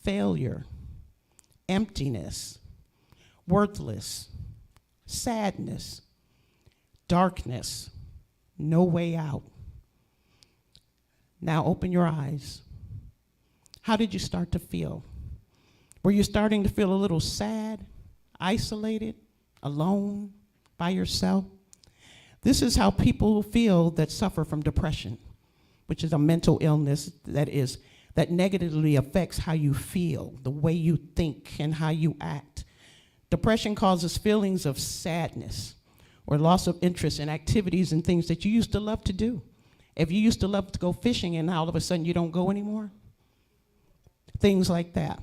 failure, emptiness, worthless, sadness, darkness, no way out. Now open your eyes. How did you start to feel? Were you starting to feel a little sad, isolated, alone, by yourself? This is how people feel that suffer from depression, which is a mental illness that negatively affects how you feel, the way you think, and how you act. Depression causes feelings of sadness or loss of interest in activities and things that you used to love to do. If you used to love to go fishing and all of a sudden you don't go anymore, things like that.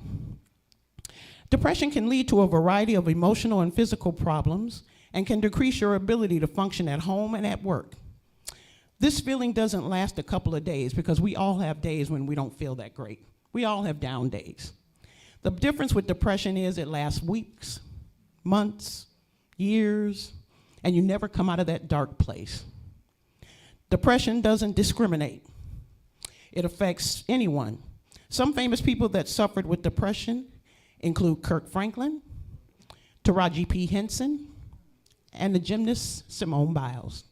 Depression can lead to a variety of emotional and physical problems and can decrease your ability to function at home and at work. This feeling doesn't last a couple of days because we all have days when we don't feel that great. We all have down days. The difference with depression is it lasts weeks, months, years, and you never come out of that dark place. Depression doesn't discriminate. It affects anyone. Some famous people that suffered with depression include Kirk Franklin, Taraji P. Henson, and the gymnast Simone Biles.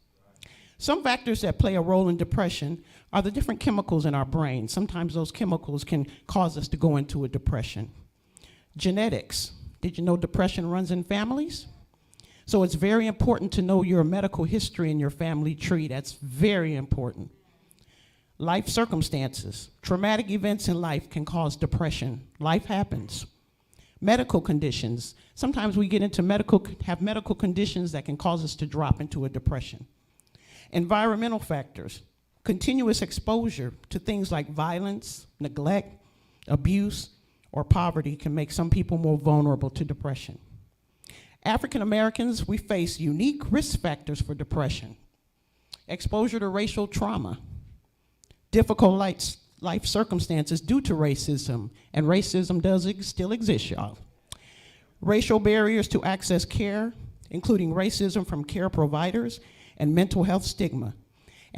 Some factors that play a role in depression are the different chemicals in our brain. Sometimes those chemicals can cause us to go into a depression. Genetics. Did you know depression runs in families? So it's very important to know your medical history and your family tree. That's very important. Life circumstances. Traumatic events in life can cause depression. Life happens. Medical conditions. Sometimes we get into medical conditions that can cause us to drop into a depression. Environmental factors. Continuous exposure to things like violence, neglect, abuse, or poverty can make some people more vulnerable to depression. African Americans, we face unique risk factors for depression. Exposure to racial trauma, difficult life circumstances due to racism, and racism does still exist, y'all. Racial barriers to access care, including racism from care providers and mental health stigma.